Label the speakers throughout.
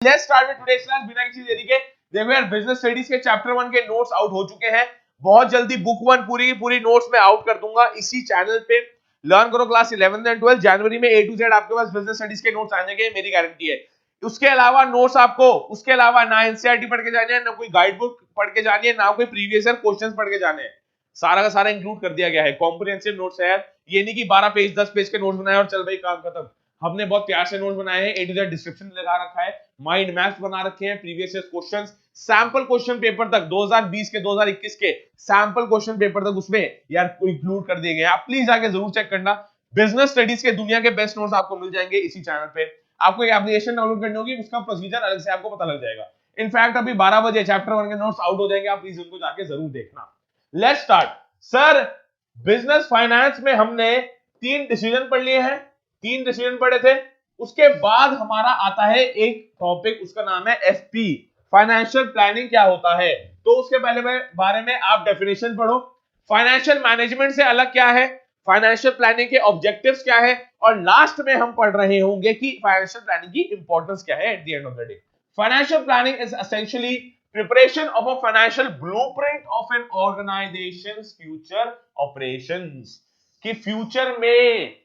Speaker 1: Let's start with today's class. बिना किसी देरी के देखो यार, बिजनेस स्टडीज के चैप्टर 1 के नोट्स आउट हो चुके हैं। बहुत जल्दी बुक 1 पूरी पूरी नोट्स में आउट कर दूंगा इसी चैनल पे। लर्न करो क्लास 11th एंड 12th जनवरी में A to Z आपके पास बिजनेस स्टडीज के नोट्स आ जाएंगे, मेरी गारंटी है। उसके अलावा नोट्स आपको उसके अलावा ना एनसीईआरटी पढ़ के जाने हैं, ना कोई गाइड बुक पढ़ के जानी है, ना कोई प्रीवियस ईयर क्वेश्चंस पढ़ के जाने हैं। सारा का सारा इंक्लूड कर दिया गया है, कॉम्प्रिहेंसिव नोट्स है। ये नहीं कि 12 पेज 10 पेज के नोट्स बनाए और चल भाई काम खत्म। हमने बहुत प्यार से नोट्स बनाए हैं, A to Z डिस्क्रिप्शन लगा रखा है, माइंड मैप्स बना रखे हैं, previous year questions, sample question paper तक 2020 के 2021 के सैंपल क्वेश्चन पेपर तक उसमें यार इंक्लूड कर दिए गए। आप प्लीज आके जरूर चेक करना। बिजनेस स्टडीज के दुनिया के बेस्ट नोट्स आपको मिल जाएंगे इसी चैनल पे। आपको एक एप्लीकेशन डाउनलोड करनी होगी, उसका प्रोसीजर अलग से आपको पता लग जाएगा। इनफैक्ट अभी 12 बजे चैप्टर 1 के नोट्स आउट हो जाएंगे, आप प्लीज उनको जाके जरूर देखना। Let's start. Sir, business finance में हमने 3 डिसीजन पढ़ लिए हैं, 3 डिसीजन पढ़े थे। उसके बाद हमारा आता है एक टॉपिक, उसका नाम है एफपी, फाइनेंशियल प्लानिंग क्या होता है। तो उसके पहले बारे में आप डेफिनेशन पढ़ो। फाइनेंशियल मैनेजमेंट से अलग क्या है, फाइनेंशियल प्लानिंग के ऑब्जेक्टिव्स क्या है, और लास्ट में हम पढ़ रहे होंगे कि फाइनेंशियल प्लानिंग की इंपॉर्टेंस क्या है at the end of the day. Financial planning is essentially preparation of a financial blueprint of an organization's future operations, कि फ्यूचर में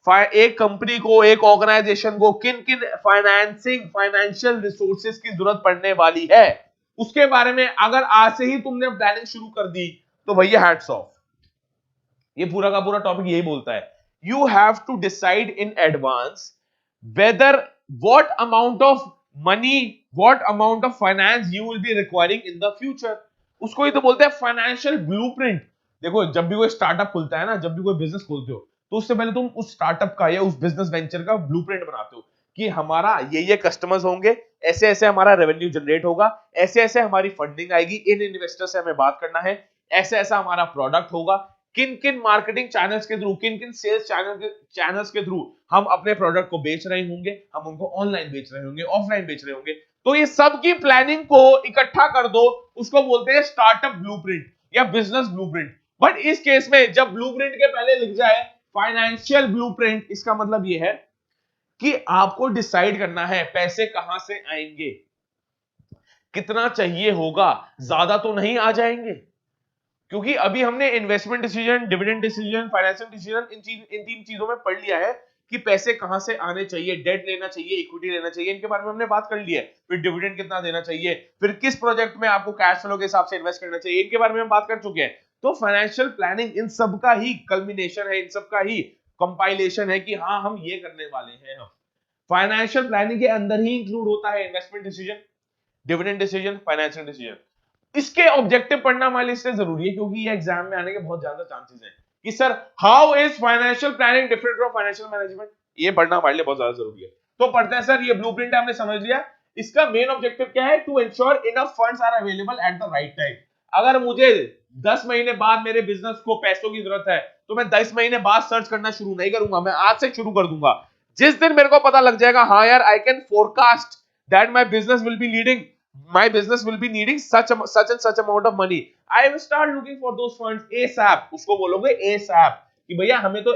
Speaker 1: एक कंपनी को, एक ऑर्गेनाइजेशन को किन किन फाइनेंशियल रिसोर्सेज की जरूरत पड़ने वाली है, उसके बारे में अगर आज से ही तुमने प्लानिंग शुरू कर दी तो भैया हैट्स ऑफ। ये पूरा का पूरा टॉपिक यही बोलता है, you have to decide in advance whether what amount of money, what amount of finance you will be requiring in the future. उसको ही तो बोलते हैं फाइनेंशियल ब्लूप्रिंट। देखो, जब भी कोई स्टार्टअप खुलता है ना, जब भी कोई बिजनेस खोलते हो, तो उससे पहले तुम उस स्टार्टअप का या उस बिजनेस वेंचर का ब्लूप्रिंट बनाते हो कि हमारा ये कस्टमर्स होंगे, ऐसे ऐसे हमारा रेवेन्यू जनरेट होगा, ऐसे ऐसे हमारी फंडिंग आएगी, इन इन्वेस्टर से हमें बात करना है, ऐसा ऐसा हमारा प्रोडक्ट होगा, किन किन मार्केटिंग चैनल्स के थ्रू, किन किन सेल्स चैनल्स के थ्रू हम अपने प्रोडक्ट को बेच रहे होंगे, हम उनको ऑनलाइन बेच रहे होंगे, ऑफलाइन बेच रहे होंगे। तो ये सब की प्लानिंग को इकट्ठा कर दो, उसको बोलते हैं स्टार्टअप ब्लूप्रिंट या बिजनेस ब्लूप्रिंट। बट इस केस में जब ब्लूप्रिंट के पहले लिख जाए फाइनेंशियल ब्लूप्रिंट, इसका मतलब ये है कि आपको डिसाइड करना है पैसे कहां से आएंगे, कितना चाहिए होगा, ज्यादा तो नहीं आ जाएंगे। क्योंकि अभी हमने investment decision, dividend decision, financial decision, इन 3 चीजों में पढ़ लिया है कि पैसे कहां से आने चाहिए, डेट लेना चाहिए, इक्विटी लेना चाहिए, इनके बारे में हमने बात कर ली है। फिर डिविडेंड कितना देना चाहिए, फिर किस प्रोजेक्ट में आपको कैश फ्लो के हिसाब से इन्वेस्ट करना चाहिए, इनके बारे में हम बात कर चुके हैं। तो फाइनेंशियल प्लानिंग इन सब का ही कल्मिनेशन है, इन सब का ही कंपाइलेशन है कि हाँ, हम ये करने वाले हैं। हम फाइनेंशियल प्लानिंग के अंदर ही इंक्लूड होता है investment decision, dividend decision, financial decision. इसके ऑब्जेक्टिव पढ़ना हमारे लिए इसलिए जरूरी है क्योंकि ये एग्जाम में आने के बहुत ज्यादा चांसेस हैं कि sir how is financial planning different from financial management. ये पढ़ना हमारे लिए बहुत ज्यादा जरूरी है। तो पढ़ते हैं सर, ये ब्लूप्रिंट हमने समझ लिया। इसका मेन ऑब्जेक्टिव क्या है, to ensure enough funds are available at the right time. अगर मुझे 10 महीने बाद मेरे बिजनेस को पैसों की जरूरत है तो मैं 10 महीने बाद सर्च करना शुरू नहीं करूंगा, मैं आज से शुरू कर दूंगा। जिस दिन मेरे को पता लग जाएगा हाँ यार, I can forecast that my business will be leading, my business will be needing such and such amount of money, I will start looking for those funds ASAP। उसको बोलोगे ASAP कि भैया हमें तो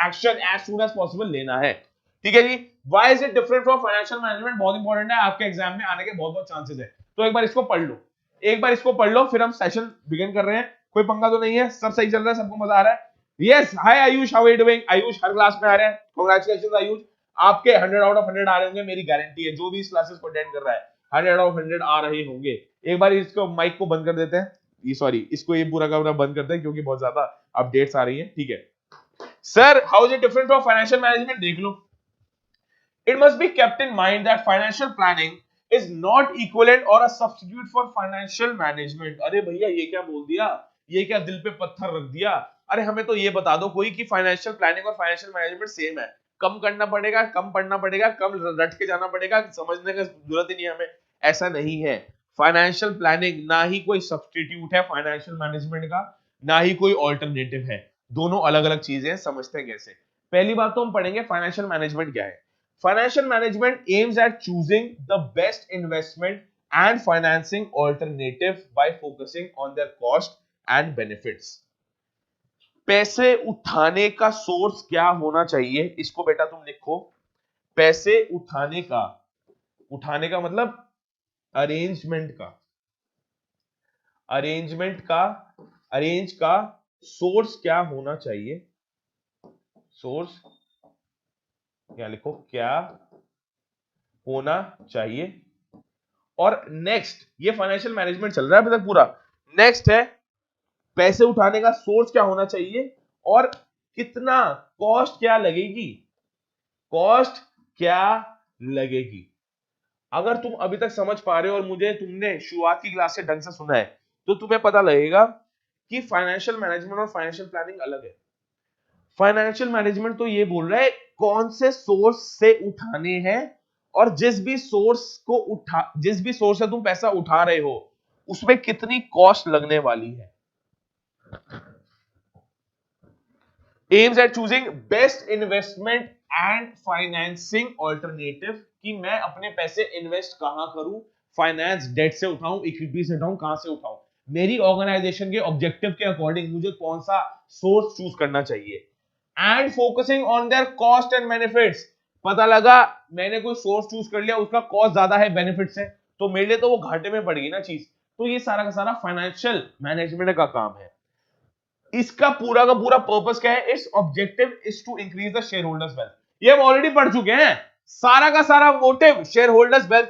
Speaker 1: action as soon as possible लेना है। ठीक है जी। why is it different from financial management बहुत इंपॉर्टेंट है, आपके एग्जाम में आने के बहुत बहुत चांसेस है। तो एक बार इसको पढ़ लो, एक बार इसको पढ़ लो, फिर हम सेशन बिगिन कर रहे हैं। कोई पंगा तो नहीं है, सब सही चल रहा है, सबको मजा आ रहा है। Yes, hi Ayush, how are you doing? Ayush हर क्लास में आ रहे हैं, कांग्रेचुलेशंस आयुष, आपके 100 आउट ऑफ 100 आ रहे होंगे, मेरी गारंटी है। जो भी इस क्लासेस को अटेंड कर रहा है 100 आउट ऑफ 100 आ रहे होंगे। एक बार इसको माइक को बंद कर देते हैं, ये सॉरी, इसको ये पूरा का पूरा बंद करते हैं क्योंकि बहुत ज्यादा अपडेट्स आ रही हैं। ठीक है sir, how is it different from financial management? देख लो, it must be kept in mind that financial planning is not equivalent और a substitute for financial management. अरे भैया, ये क्या बोल दिया, ये क्या दिल पे पत्थर रख दिया? अरे हमें तो ये बता दो कोई कि फाइनेंशियल प्लानिंग और फाइनेंशियल मैनेजमेंट सेम है। कम करना पड़ेगा, कम पढ़ना पड़ेगा, कम रट के जाना पड़ेगा, समझने की जरूरत ही नहीं है हमें। ऐसा नहीं है। फाइनेंशियल प्लानिंग ना ही कोई सब्स्टिट्यूट है फाइनेंशियल मैनेजमेंट का, ना ही कोई ऑल्टरनेटिव है। दोनों अलग अलग चीजें हैं। समझते हैं कैसे। पहली बात तो हम पढ़ेंगे फाइनेंशियल मैनेजमेंट क्या है। Financial management aims at choosing the best investment and financing alternative by focusing on their cost and benefits। पैसे उठाने का सोर्स क्या होना चाहिए, इसको बेटा तुम लिखो। पैसे उठाने का उठाने का मतलब अरेंजमेंट का, अरेंजमेंट का, अरेंज का सोर्स क्या होना चाहिए, सोर्स क्या लिखो, क्या होना चाहिए। और नेक्स्ट, ये फाइनेंशियल मैनेजमेंट चल रहा है अभी तक पूरा। नेक्स्ट है पैसे उठाने का सोर्स क्या होना चाहिए और कितना कॉस्ट क्या लगेगी, कॉस्ट क्या लगेगी। अगर तुम अभी तक समझ पा रहे हो और मुझे तुमने शुरुआत की क्लास से ढंग से सुना है तो तुम्हें पता लगेगा कि फाइनेंशियल मैनेजमेंट और फाइनेंशियल प्लानिंग अलग है। फाइनेंशियल मैनेजमेंट तो ये बोल रहा है कौन से सोर्स से उठाने हैं और जिस भी सोर्स से तुम पैसा उठा रहे हो उसमें कितनी कॉस्ट लगने वाली है। Aims at choosing best investment and financing alternative, कि मैं अपने पैसे इन्वेस्ट कहां करूं, फाइनेंस डेट से उठाऊं, इक्विटी से उठाऊं, कहां से उठाऊं, मेरी ऑर्गेनाइजेशन के ऑब्जेक्टिव के अकॉर्डिंग मुझे कौन सा सोर्स चूज करना चाहिए। And focusing on their cost and benefits, पता लगा मैंने कोई सोर्स चूज कर लिया उसका कॉस्ट ज्यादा है बेनिफिट से, तो मेरे लिए तो वो घाटे में पड़ेगी ना चीज। तो ये सारा का सारा फाइनेंशियल मैनेजमेंट का काम है। इसका पूरा का पूरा पर्पस क्या है, its objective is to increase the share holders wealth. ये हम ऑलरेडी पढ़ चुके हैं, सारा का सारा motive share holders wealth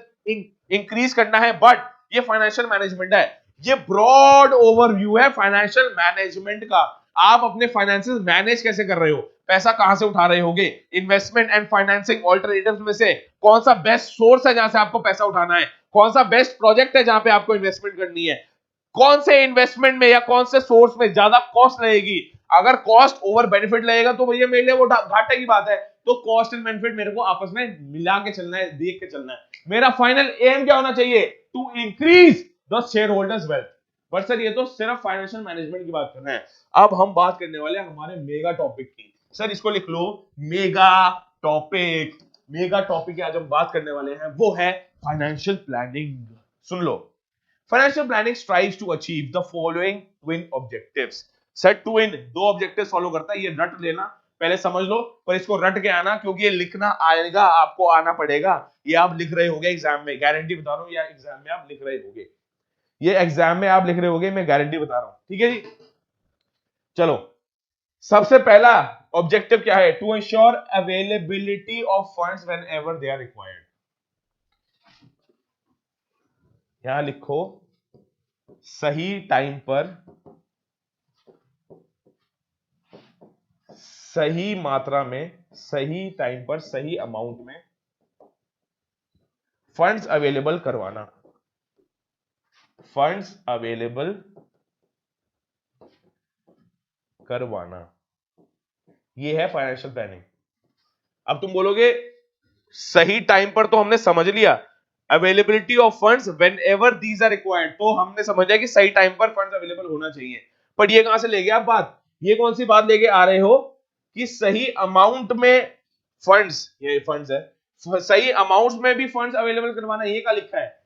Speaker 1: increase करना है। बट ये फाइनेंशियल मैनेजमेंट है, ये ब्रॉड ओवरव्यू है फाइनेंशियल मैनेजमेंट का। आप अपने फाइनेंसेस मैनेज कैसे कर रहे हो, पैसा कहां से उठा रहे होगे, इन्वेस्टमेंट एंड फाइनेंसिंग ऑल्टरनेटिव्स में से कौन सा बेस्ट सोर्स है जहां से आपको पैसा उठाना है, कौन सा बेस्ट प्रोजेक्ट है जहां पे आपको इन्वेस्टमेंट करनी है, कौन से इन्वेस्टमेंट में या कौन से सोर्स में ज्यादा कॉस्ट लगेगी। अगर कॉस्ट ओवर बेनिफिट लगेगा तो भैया मेरे लिए वो घाटे की बात है। तो कॉस्ट एंड बेनिफिट मेरे को आपस में मिला के चलना है, देख के चलना है। मेरा फाइनल एम क्या होना चाहिए, to increase the share holders wealth. पर सर ये तो सिर्फ फाइनेंशियल मैनेजमेंट की बात कर रहे हैं। अब हम बात करने वाले हैं हमारे मेगा टॉपिक की। सर इसको लिख लो, मेगा टॉपिक। मेगा टॉपिक की आज हम बात करने वाले हैं वो है फाइनेंशियल प्लानिंग। सुन लो, financial planning strives to achieve the following twin objectives. Sir twin दो ऑब्जेक्टिव्स फॉलो करता है, ये रट लेना, पहले समझ लो, पर इसको रट के आना क्योंकि ये लिखना आएगा, आपको आना पड़ेगा। ये आप लिख रहे होगे एग्जाम में, गारंटी बता रहा हूं, या एग्जाम में आप लिख रहे होगे, ये एग्जाम में आप लिख रहे होगे, मैं गारंटी बता रहा हूं। ठीक है जी, चलो सबसे पहला ऑब्जेक्टिव क्या है, to ensure availability of funds whenever they are required. यहां लिखो, सही टाइम पर, सही मात्रा में, सही टाइम पर, सही अमाउंट में फंड्स अवेलेबल करवाना, फंड्स अवेलेबल करवाना, ये है फाइनेंशियल प्लानिंग। अब तुम बोलोगे सही टाइम पर तो हमने समझ लिया, availability of funds whenever these are required तो हमने समझ लिया कि सही टाइम पर फंड्स अवेलेबल होना चाहिए। पर ये कहां से ले गए आप बात, ये कौन सी बात लेके आ रहे हो कि सही अमाउंट में फंड्स, ये फंड्स है, सही अमाउंट्स में भी फंड्स अवेलेबल करवाना, ये क्या लिखा है,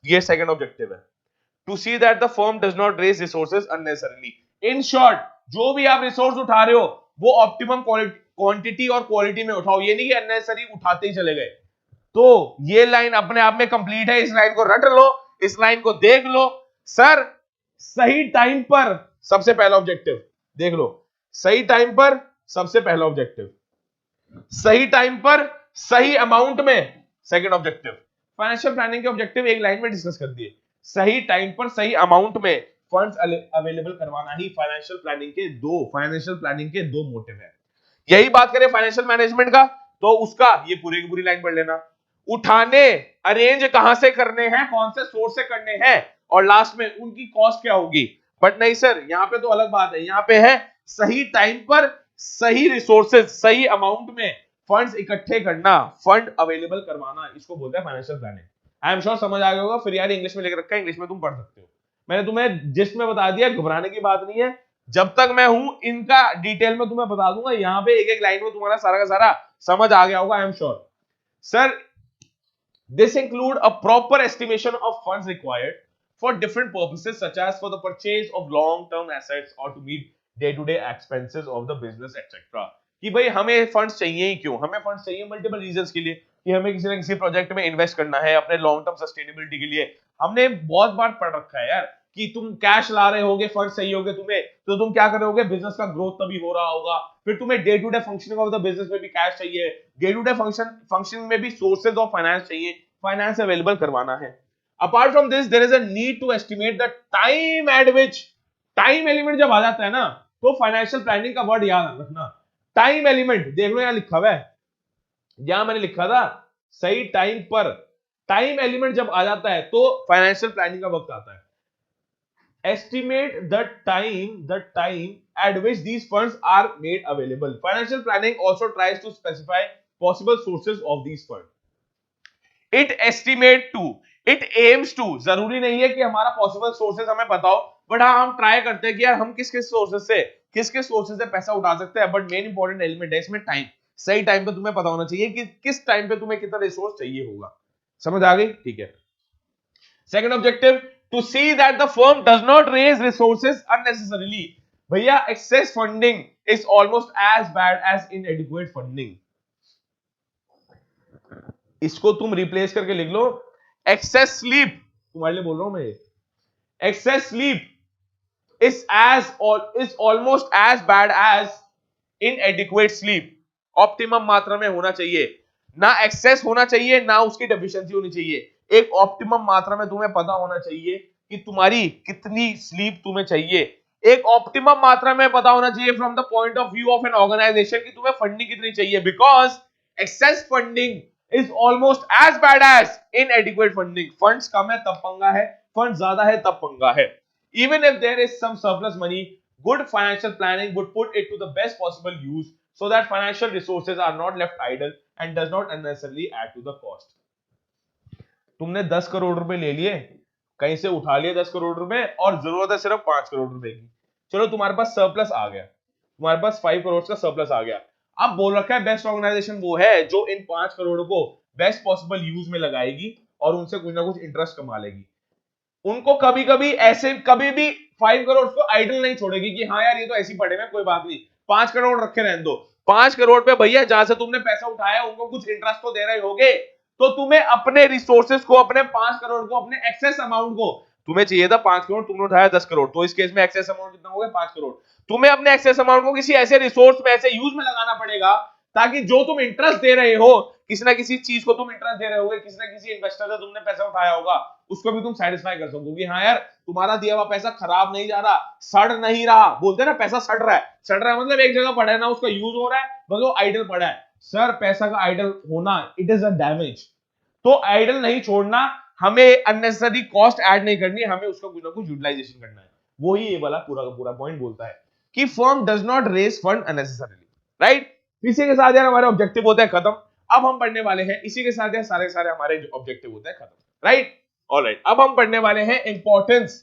Speaker 1: ये सेकंड ऑब्जेक्टिव है। To see that the firm does not raise resources unnecessarily. In short, जो भी आप रिसोर्स उठा रहे हो वो ऑप्टिमम क्वांटिटी और क्वालिटी में उठाओ, ये नहीं कि अननेसेसरी उठाते ही चले गए। तो ये लाइन अपने आप में कंप्लीट है, इस लाइन को रट लो, इस लाइन को देख लो। सर सही टाइम पर सबसे पहला ऑब्जेक्टिव देख लो, सही टाइम पर सबसे पहला ऑब्जेक्टिव, सही टाइम पर सही अमाउंट में सेकंड ऑब्जेक्टिव। फाइनेंशियल प्लानिंग के ऑब्जेक्टिव एक लाइन में डिस्कस कर दिए, सही टाइम पर सही अमाउंट में फंड्स अवेलेबल करवाना ही फाइनेंशियल प्लानिंग के दो मोटिव है। यही बात करें फाइनेंशियल मैनेजमेंट का तो उसका ये पूरी की पूरी लाइन पढ़ लेना, उठाने अरेंज कहां से करने हैं, कौन से सोर्स से करने हैं, और लास्ट में उनकी कॉस्ट क्या होगी। बट नहीं सर, यहां पे तो अलग बात है, यहां पे है सही टाइम पर सही रिसोर्सेज सही अमाउंट में फंड्स इकट्ठे करना, फंड अवेलेबल करवाना, इसको बोलते हैं financial planning. I am sure समझ आ गया होगा, फिर यार इंग्लिश में लिख रखा है, इंग्लिश में तुम पढ़ सकते हो, मैंने तुम्हें जिसमें बता दिया, घबराने की बात नहीं है। जब तक मैं हूं इनका डिटेल में तुम्हें बता दूंगा, यहां पे एक एक लाइन में तुम्हारा सारा का सारा समझ आ गया होगा, I am sure. Sir this include a proper estimation of funds required for different purposes such as for the purchase of long term assets or to meet day to day expenses of the business etc. कि भाई हमें funds चाहिए ही क्यों, हमें funds चाहिए multiple reasons के लिए, कि हमें किसी ना किसी प्रोजेक्ट में इन्वेस्ट करना है अपने लॉन्ग टर्म सस्टेनेबिलिटी के लिए। हमने बहुत बार पढ़ रखा है यार कि तुम कैश ला रहे होगे, फंड चाहिए होगे तुम्हें, तो तुम क्या कर रहे होगे, बिजनेस का ग्रोथ तभी हो रहा होगा, फिर तुम्हें day to day functioning of the business में भी कैश चाहिए, डे टू डे फंक्शनिंग में भी सोर्सेज ऑफ फाइनेंस चाहिए, फाइनेंस अवेलेबल करवाना है। Apart from this there is a need to estimate the time at which, time element जब आ जाता है ना, तो फाइनेंशियल प्लानिंग का वर्ड याद रखना, टाइम एलिमेंट। देख लो यहां लिखा हुआ है, यहां मैंने लिखा था सही टाइम पर, टाइम एलिमेंट जब आ जाता है तो फाइनेंशियल प्लानिंग का वक्त आता है। estimate the time at which these funds are made available. Financial planning also tries to specify possible sources of these funds. It estimate to, it aims to, जरूरी नहीं है कि हमारा पॉसिबल सोर्सेज हमें पता हो, बट हाँ हम ट्राई करते हैं कि यार हम किस किस सोर्सेज से पैसा उठा सकते हैं। बट मेन इंपॉर्टेंट एलिमेंट है इसमें टाइम, सही टाइम पे तुम्हें पता होना चाहिए कि किस टाइम पे तुम्हें कितना रिसोर्स चाहिए होगा। समझ आ गई? ठीक है। Second objective, to see that the firm does not raise resources unnecessarily. भैया excess funding is almost as bad as inadequate funding. इसको तुम रिप्लेस करके लिख लो, excess sleep, तुम्हारे लिए बोल रहा हूं मैं, excess sleep is almost as bad as inadequate sleep. Optimum मात्रा में होना चाहिए, ना एक्सेस होना चाहिए ना उसकी डेफिशिएंसी होनी चाहिए। एक ऑप्टिमम मात्रा में तुम्हें पता होना चाहिए कि तुम्हारी कितनी स्लीप तुम्हें चाहिए। एक ऑप्टिमम मात्रा में पता होना चाहिए from the point of view of an organization कि तुम्हें फंडिंग कितनी चाहिए, because excess funding is almost as bad as inadequate funding. Funds कम है तब पंगा है, फंड ज्यादा है तब पंगा है। Even if there is some surplus money, good financial planning would put it to the best possible use so that financial resources are not left idle and does not unnecessarily add to the cost. तुमने 10 करोड़ रुपए ले लिए, कहीं से उठा लिए 10 करोड़ रुपए और जरूरत है सिर्फ 5 करोड़ रुपए की, चलो तुम्हारे पास सरप्लस आ गया, तुम्हारे पास 5 करोड़ का सरप्लस आ गया। अब बोल रखा है बेस्ट ऑर्गेनाइजेशन वो है जो इन 5 करोड़ को बेस्ट पॉसिबल यूज में लगाएगी और उनसे कुछ ना कुछ इंटरेस्ट कमा लेगी। उनको कभी कभी ऐसे कभी भी 5 करोड़ को आइडल नहीं छोड़ेगी कि हाँ यार ये तो ऐसी पड़े हैं कोई बात नहीं, 5 करोड़ रखे रहने दो। 5 करोड़ पे भैया जहां से तुमने पैसा उठाया उनको कुछ इंटरेस्ट तो दे रहे होगे, तो तुम्हें अपने रिसोर्सेज को, अपने 5 करोड़ को, अपने एक्सेस अमाउंट को, तुम्हें चाहिए था 5 करोड़, तुमने उठाया 10 करोड़, तो इस केस में एक्सेस अमाउंट कितना हो गया? 5 करोड़। तुम्हें अपने एक्सेस अमाउंट को किसी ऐसे रिसोर्स में, ऐसे यूज में लगाना पड़ेगा ताकि जो तुम इंटरेस्ट दे रहे हो, किसी ना किसी चीज को तुम इंटरेस्ट दे रहे होगे, किसी ना किसी इन्वेस्टर से तुमने पैसा उठाया होगा, उसको भी तुम सेटिस्फाई कर सको कि हाँ यार तुम्हारा दिया हुआ पैसा खराब नहीं जा रहा, सड़ नहीं रहा। बोलते हैं ना पैसा सड़ रहा है, सड़ रहा है मतलब एक जगह पड़ा है ना, उसका यूज हो रहा है, बस वो आइडल पड़ा है। सर पैसा का आइडल होना इट इज अ डैमेज, तो आइडल नहीं छोड़ना, हमें अननेसेसरी कॉस्ट ऐड नहीं करनी, हमें उसका कुछ ना कुछ यूटिलाइजेशन करना है। वही ये वाला पूरा का पूरा पॉइंट बोलता है कि firm does not raise fund unnecessarily, right. इसी के साथ यार हमारे ऑब्जेक्टिव होते हैं खत्म। अब हम पढ़ने वाले हैं, इसी के साथ यार सारे सारे हमारे ऑब्जेक्टिव होते हैं खत्म, राइट। ऑलराइट, अब हम पढ़ने वाले हैं इंपॉर्टेंस।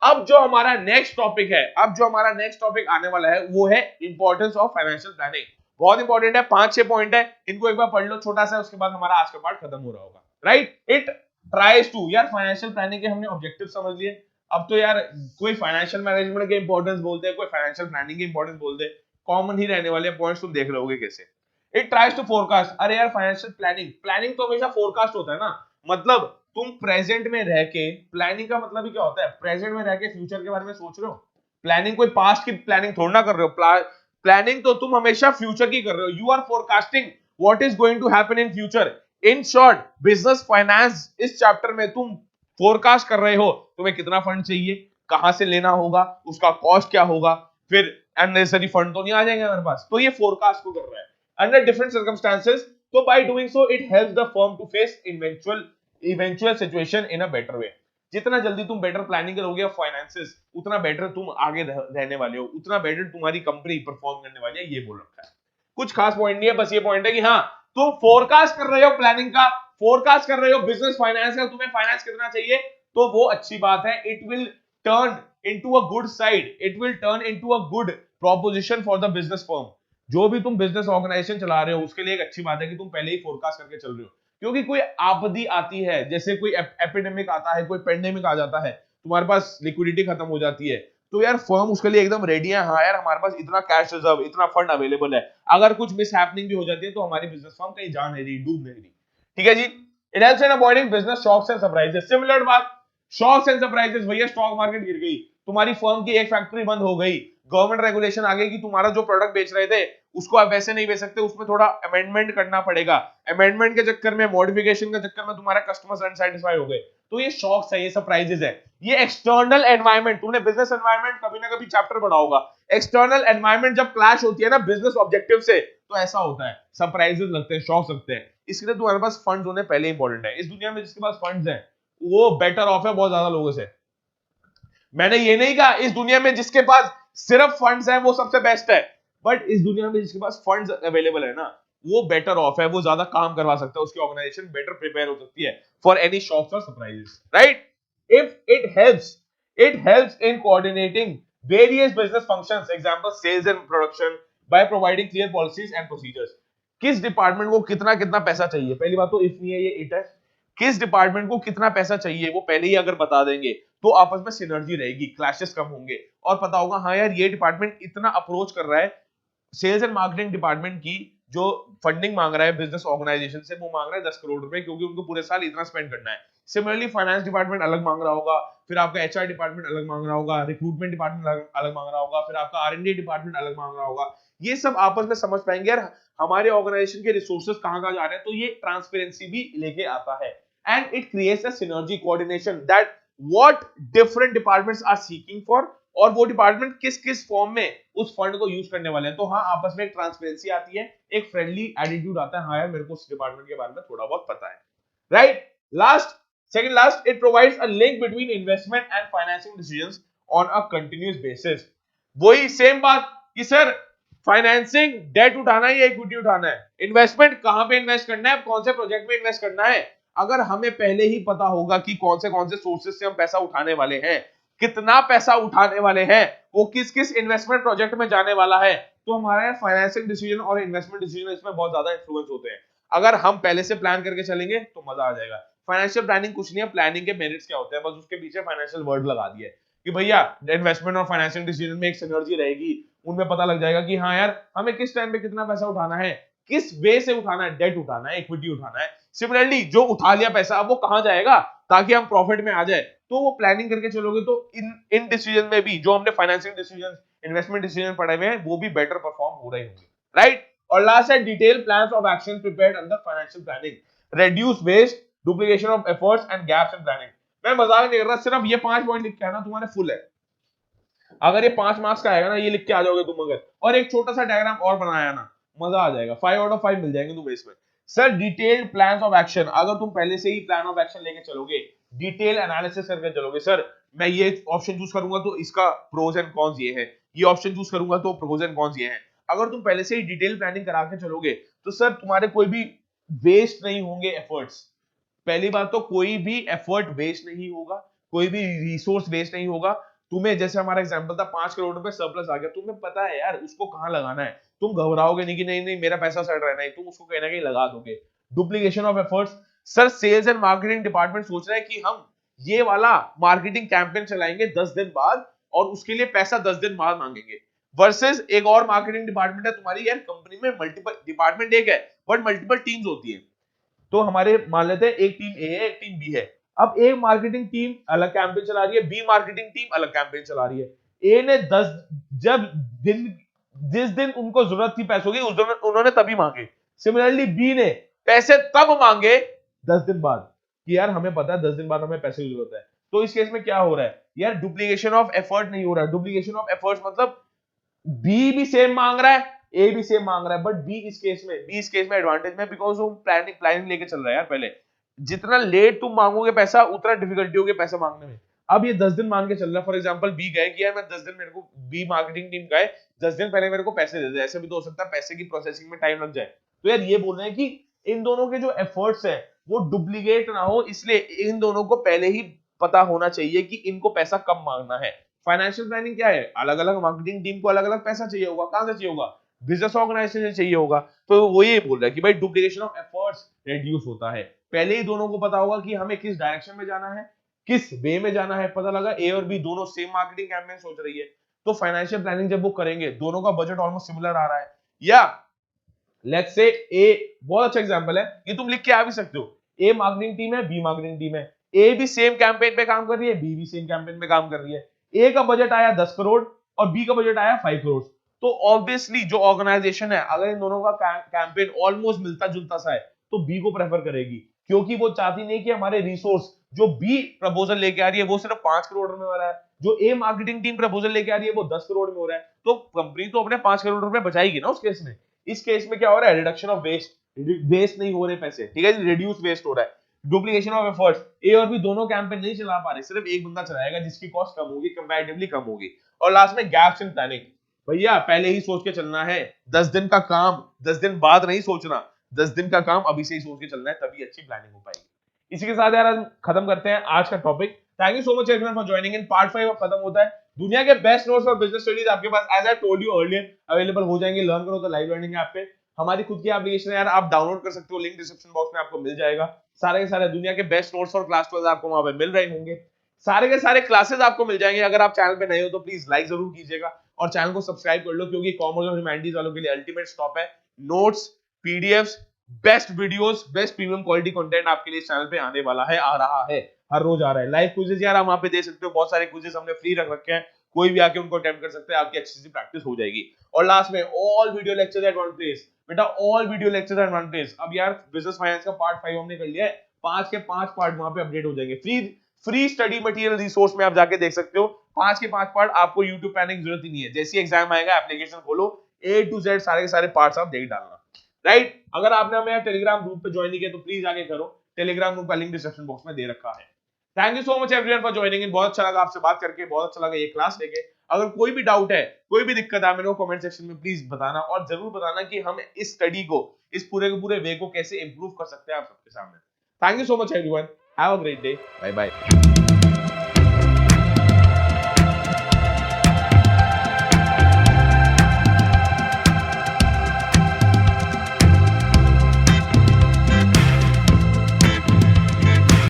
Speaker 1: अब जो हमारा नेक्स्ट टॉपिक है, अब जो हमारा नेक्स्ट टॉपिक आने वाला है वो है इंपॉर्टेंस ऑफ फाइनेंशियल प्लानिंग। बहुत इंपॉर्टेंट है, 5-6 पॉइंट है, इनको एक बार पढ़ लो छोटा सा, उसके बाद हमारा आज का पार्ट खत्म हो रहा होगा, राइट। इट ट्राइज टू, यार फाइनेंशियल प्लानिंग के हमने ऑब्जेक्टिव समझ लिए। अब तो यार कोई फाइनेंशियल मैनेजमेंट के इंपॉर्टेंस बोलते हैं, कोई फाइनेंशियल प्लानिंग के इंपॉर्टेंस बोलते हैं, कॉमन ही रहने वाले पॉइंट्स तुम देख रहोगे कैसे। इट ट्राइज टू फोरकास्ट, अरे यार फाइनेंशियल प्लानिंग, प्लानिंग तो हमेशा फोरकास्ट होता है ना, मतलब तुम प्रेजेंट में रह के, प्लानिंग का मतलब ही क्या होता है, प्रेजेंट में रह के फ्यूचर के बारे में सोच रहे हो। प्लानिंग कोई पास्ट की प्लानिंग थोड़ा ना कर रहे हो, प्लानिंग तो तुम हमेशा फ्यूचर की कर रहे हो। You are forecasting what is going to happen in future. In short business finance इस चैप्टर में तुम फोरकास्ट कर रहे हो, तुम्हें कितना फंड चाहिए, कहां से लेना होगा, उसका कॉस्ट क्या होगा, फिर अननेसेसरी फंड तो नहीं आ जाएंगे हमारे पास, तो ये फोरकास्ट को कर रहा है अंडर डिफरेंट सर्कमस्टेंसेस। तो by doing so it helps the firm to face eventual situation in a better way. जितना जल्दी तुम बेटर प्लानिंग करोगे ऑफ फाइनेंसेस, उतना बेटर तुम आगे रहने वाले हो, उतना बेटर तुम्हारी कंपनी परफॉर्म करने वाली है, ये बोल रखा है। कुछ खास पॉइंट नहीं है, बस ये पॉइंट है कि हाँ तुम फोरकास्ट कर रहे हो, प्लानिंग का फोरकास्ट कर रहे हो, बिजनेस फाइनेंस का, तुम्हें फाइनेंस कितना चाहिए, तो वो अच्छी बात है। It will turn into a good side, it will turn into a good proposition for the business firm. जो भी तुम बिजनेस ऑर्गेनाइजेशन चला रहे हो उसके लिए एक अच्छी बात है कि तुम पहले ही फोरकास्ट करके चल रहे हो, क्योंकि कोई आपदी आती है, जैसे कोई एपिडेमिक आता है, कोई पेंडेमिक आ जाता है, तुम्हारे पास लिक्विडिटी खत्म हो जाती है, तो यार फर्म उसके लिए एकदम रेडी है, हाँ यार हमारे पास इतना कैश रिजर्व, इतना फंड अवेलेबल है, अगर कुछ मिस हैपनिंग भी हो जाती है तो हमारी बिजनेस फर्म कहीं जा नहीं रही, डूब नहीं रही। ठीक है जी। It helps in avoiding business shocks and surprises. Similar बात, शॉक्स एंड सरप्राइजेस, भैया स्टॉक मार्केट गिर गई, तुम्हारी फर्म की एक फैक्ट्री बंद हो गई, गवर्नमेंट रेगुलेशन आ गई कि तुम्हारा जो प्रोडक्ट बेच रहे थे उसको आप वैसे नहीं बेच सकते, उसमें थोड़ा अमेंडमेंट करना पड़ेगा, अमेंडमेंट के चक्कर में, मॉडिफिकेशन के चक्कर में तुम्हारे कस्टमर्स अनसैटिस्फाई हो गए, तो ये शॉक्स है, ये सरप्राइजेस है। ये एक्सटर्नल एनवायरनमेंट, तुमने बिजनेस एनवायरनमेंट कभी ना कभी चैप्टर पढ़ा होगा, एक्सटर्नल एनवायरनमेंट जब क्लैश होती है ना बिजनेस ऑब्जेक्टिव से, तो ऐसा होता है, सरप्राइजेस लगते हैं, शॉक्स लगते हैं। इसलिए तुम्हारे पास फंड्स होने पहले इंपॉर्टेंट है। इस दुनिया में जिसके पास फंड्स हैं वो बेटर ऑफ है बहुत ज्यादा लोगों से। मैंने ये नहीं कहा इस दुनिया में जिसके पास सिर्फ फंड्स हैं वो सबसे बेस्ट है, बट इस दुनिया में जिसके पास फंड्स अवेलेबल है ना वो बेटर ऑफ है, वो ज्यादा काम करवा सकता है, उसकी ऑर्गेनाइजेशन बेटर प्रिपेयर हो सकती है फॉर एनी शॉक्स और surprises, right. If it helps in coordinating various business functions, example sales and production, by providing clear policies and procedures. किस डिपार्टमेंट को कितना कितना पैसा चाहिए, पहली बात तो इफ नहीं है, ये इट है। किस डिपार्टमेंट को कितना पैसा चाहिए वो पहले ही अगर बता देंगे तो आपस में सिनर्जी रहेगी, क्लैशेस कम होंगे, और पता होगा हाँ यार ये डिपार्टमेंट इतना अप्रोच कर रहा है, सेल्स एंड मार्केटिंग डिपार्टमेंट की जो फंडिंग मांग रहा है बिजनेस ऑर्गेनाइजेशन से, वो मांग रहा है 10 करोड़ रुपए, क्योंकि उनको पूरे साल इतना स्पेंड करना है। सिमिलरली फाइनेंस डिपार्टमेंट अलग मांग रहा होगा, फिर आपका एचआर डिपार्टमेंट अलग मांग रहा होगा, रिक्रूटमेंट डिपार्टमेंट अलग मांग रहा होगा, फिर आपका आर&डी डिपार्टमेंट अलग मांग रहा होगा। ये सब आपस में समझ पाएंगे यार हमारे ऑर्गेनाइजेशन के रिसोर्सेज कहां कहां जा रहे हैं, तो ये ट्रांसपेरेंसी भी लेके आता है, and it creates a synergy coordination that what different departments are seeking for, और वो डिपार्टमेंट किस किस फॉर्म में उस फंड को यूज करने वाले हैं। तो हाँ आपस में एक ट्रांसपेरेंसी आती है, एक फ्रेंडली एटीट्यूड आता है, हाँ यार मेरे को उस डिपार्टमेंट के बारे में थोड़ा बहुत पता है, right. Last, second last, it provides a link between investment and financing decisions on a continuous basis. वही सेम बात कि सर फाइनेंसिंग डेट उठाना है या इक्विटी उठाना है, इन्वेस्टमेंट कहां पे इन्वेस्ट करना है, कौन से प्रोजेक्ट में इन्वेस्ट करना है, अगर हमें पहले ही पता होगा कि कौन से सोर्सेज से हम पैसा उठाने वाले हैं, कितना पैसा उठाने वाले हैं, वो किस किस इन्वेस्टमेंट प्रोजेक्ट में जाने वाला है, तो हमारा फाइनेंसिंग डिसीजन और इन्वेस्टमेंट डिसीजन इसमें बहुत ज्यादा इन्फ्लुएंस होते हैं। अगर हम पहले से प्लान करके चलेंगे तो मजा आ जाएगा। फाइनेंशियल प्लानिंग कुछ नहीं है, प्लानिंग के मेरिट्स क्या होते हैं, बस उसके पीछे फाइनेंशियल वर्ड लगा दिए कि भैया इन्वेस्टमेंट और फाइनेंशियल डिसीजन में एक सिनर्जी रहेगी, उनमें पता लग जाएगा कि हाँ यार हमें किस टाइम पे कितना पैसा उठाना है, किस वे से उठाना है, डेट उठाना है, इक्विटी उठाना है। सिमिलरली जो उठा लिया पैसा अब वो कहां जाएगा ताकि हम प्रॉफिट में आ जाए, तो वो प्लानिंग करके चलोगे तो इन डिसीजन में भी जो हमने फाइनेंशियल डिसीजन, इन्वेस्टमेंट डिसीजन पढ़े हुए हैं वो भी बेटर परफॉर्म हो रहे होंगे, राइट। और लास्ट है detail plans of action prepared under financial planning, reduce waste, duplication of efforts and gaps in planning. मैं मजाक नहीं कर रहा, सिर्फ ये 5 पॉइंट लिख के आना तुम्हारे फुल है। अगर ये 5 मार्क्स का आएगा ना, ये लिख के आ जाओगे तुम अगर, और एक छोटा सा डायग्राम और बनाया ना, मजा आ जाएगा, 5 आउट ऑफ 5 मिल जाएंगे तुम्हें इसमें। Sir detailed plans of action, अगर तुम पहले से ही प्लान ऑफ एक्शन लेके चलोगे, डिटेल एनालिसिस करके चलोगे, सर मैं ये ऑप्शन चूज करूंगा तो इसका प्रोज एंड कॉन्स ये है, ये ऑप्शन चूज करूंगा तो प्रोज एंड कॉन्स ये है, अगर तुम पहले से ही डिटेल प्लानिंग करा के चलोगे तो सर तुम्हारे कोई भी वेस्ट नहीं होंगे एफर्ट्स। पहली बात तो कोई भी एफर्ट वेस्ट नहीं होगा, कोई भी रिसोर्स वेस्ट नहीं होगा। तुम्हें जैसे हमारा एग्जांपल था 5 करोड़ रुपए सरप्लस आ गया, तुम्हें पता है यार उसको कहां लगाना है, तुम घबराओगे नहीं कि नहीं नहीं मेरा पैसा सड़ रहा है, नहीं तुम उसको कहीं ना कहीं लगा दोगे। Duplication of efforts, sir sales and marketing department सोच रहा है कि हम ये वाला मार्केटिंग कैंपेन चलाएंगे 10 दिन बाद और उसके लिए पैसा 10 दिन बाद मांगेंगे, वर्सेस एक और मार्केटिंग डिपार्टमेंट है तुम्हारी, यार कंपनी में मल्टीपल डिपार्टमेंट एक है बट मल्टीपल टीम्स होती है, तो हमारे मान लेते हैं एक टीम ए है एक टीम बी है, अब ए मार्केटिंग टीम अलग कैंपेन चला रही है, बी मार्केटिंग टीम अलग कैंपेन चला रही है। ए ने 10 जब दिन जिस दिन उनको जरूरत थी पैसों की उस दिन उन्होंने तभी मांगे, सिमिलरली बी ने पैसे तब मांगे 10 दिन बाद कि यार हमें पता है 10 दिन बाद हमें पैसे की जरूरत है। तो इस केस में क्या हो रहा है यार, डुप्लीकेशन ऑफ एफर्ट नहीं हो रहा है। डुप्लीकेशन ऑफ एफर्ट्स मतलब बी भी सेम मांग रहा है, ए भी सेम मांग रहा है, बट बी इस केस में एडवांटेज में, बिकॉज वो प्लानिंग लेके चल रहा है यार। पहले जितना लेट तुम मांगोगे पैसा उतना डिफिकल्टी होगी पैसा मांगने में। अब ये 10 दिन मांग के चल रहा है, फॉर एग्जांपल बी गए कि यार मैं 10 दिन, मेरे को बी मार्केटिंग टीम गए 10 दिन पहले मेरे को पैसे दे दे, ऐसे भी तो हो सकता है पैसे की प्रोसेसिंग में टाइम लग जाए। तो यार ये बोल रहे हैं कि इन दोनों के जो एफर्ट्स है वो डुप्लीकेट ना हो, इसलिए इन दोनों को पहले ही पता होना चाहिए कि इनको पैसा कब मांगना है। फाइनेंशियल प्लानिंग क्या है, अलग अलग मार्केटिंग टीम को अलग अलग पैसा चाहिए होगा, कहां से चाहिए होगा, बिजनेस ऑर्गेनाइजेशन से चाहिए होगा। तो वो ये बोल रहा है कि भाई डुप्लीकेशन ऑफ एफर्ट्स रिड्यूस होता है, पहले ही दोनों को पता होगा कि हमें किस डायरेक्शन में जाना है, किस वे में जाना है, पता लगा ए और बी दोनों सेम मार्केटिंग कैंपेन सोच रही है, तो फाइनेंशियल प्लानिंग जब वो करेंगे दोनों का बजट ऑलमोस्ट सिमिलर आ रहा है। या लेट्स से ए, बहुत अच्छा एग्जांपल है ये, तुम लिख के आ भी सकते हो, ए मार्केटिंग टीम है, बी मार्केटिंग टीम है, ए भी सेम कैंपेन पे काम कर रही है, बी भी सेम कैंपेन पे काम कर रही है। ए का बजट आया 10 करोड़ और बी का बजट आया 5 करोड़, तो ऑब्वियसली जो ऑर्गेनाइजेशन है अगर इन दोनों का कैंपेन ऑलमोस्ट मिलता जुलता सा है तो बी को प्रेफर करेगी, क्योंकि वो चाहती नहीं कि हमारे रिसोर्स जो बी प्रपोजल लेके आ रही है वो सिर्फ 5 करोड़ में हो रहा है, जो ए मार्केटिंग टीम प्रपोजल लेके आ रही है वो 10 करोड़ में हो रहा है, तो कंपनी तो अपने 5 करोड़ रुपए बचाएगी ना उस केस में। इस केस में क्या हो रहा है, रिडक्शन ऑफ वेस्ट, वेस्ट नहीं हो रहे पैसे, ठीक है, रिड्यूस वेस्ट हो रहा है, डुप्लीकेशन ऑफ एफर्ट्स, ए और बी दोनों कैंपेन नहीं चला पा रहे, सिर्फ एक बंदा चलाएगा जिसकी कॉस्ट कम होगी, कंपैरेटिवली कम होगी। और लास्ट में गैप्स इन प्लानिंग, भैया पहले ही सोच के चलना है, 10 दिन का काम 10 दिन बाद नहीं सोचना, 10 दिन का काम अभी से ही सोच के चलना है, तभी अच्छी प्लानिंग हो पाएगी। इसी के साथ यार आज खत्म करते हैं आज का topic. Thank you so much everyone for joining in. Part 5 अब खत्म होता है। दुनिया के बेस्ट नोट्स और बिजनेस स्टडीज आपके पास as I told you earlier available हो जाएंगे। लर्न करो तो लाइव लर्निंग ऐप पे हमारी खुद की एप्लीकेशन है यार, आप डाउनलोड कर सकते हो, लिंक डिस्क्रिप्शन बॉक्स में आपको मिल जाएगा। सारे के सारे दुनिया के बेस्ट नोट्स और क्लास 12 आपको वहां पे मिल रहे होंगे, सारे के सारे क्लासेस आपको मिल जाएंगे। अगर आप चैनल पे नए हो तो प्लीज लाइक जरूर कीजिएगा और चैनल को सब्सक्राइब कर लो, क्योंकि कॉमर्स और ह्यूमैनिटीज वालों के लिए अल्टीमेट स्टॉप है। Notes, PDFs, best videos, best premium quality content आपके लिए चैनल पे आने वाला है, आ रहा है, हर रोज आ रहा है। लाइव क्विजेस यार आप वहां पे दे सकते हो, बहुत सारे क्विजेस हमने फ्री रख रखे हैं, कोई भी आके उनको अटेम्प्ट कर सकते हैं, आपकी अच्छी सी प्रैक्टिस हो जाएगी। और लास्ट में all video lectures at one place, बेटा all video lectures at one place. अब यार बिजनेस फाइनेंस का पार्ट 5 हमने कर लिया है, 5 के 5 पार्ट वहां पे अपडेट हो जाएंगे, फ्री स्टडी मटेरियल रिसोर्स में आप जाके देख सकते हो। 5 के 5 पार्ट, आपको यूट्यूब पे आने की जरूरत ही नहीं है, जैसे एग्जाम आएगा एप्लीकेशन खोलो, ए टू जेड सारे के सारे पार्ट्स आप देख डालना, राइट। अगर आपने हमें टेलीग्राम ग्रुप पे ज्वाइन नहीं किया तो प्लीज आगे करो, टेलीग्राम ग्रुप का लिंक डिस्क्रिप्शन बॉक्स में दे रखा है। Thank you so much everyone for joining इन। बहुत अच्छा लगा आपसे बात करके, बहुत अच्छा लगा ये क्लास लेके। अगर कोई भी डाउट है, कोई भी दिक्कत है, मेरे को कमेंट सेक्शन में प्लीज बताना, और जरूर बताना कि हम इस स्टडी को, इस पूरे के पूरे वे को कैसे इंप्रूव कर सकते हैं आप सबके सामने। Thank you so much everyone, have a great day, bye bye.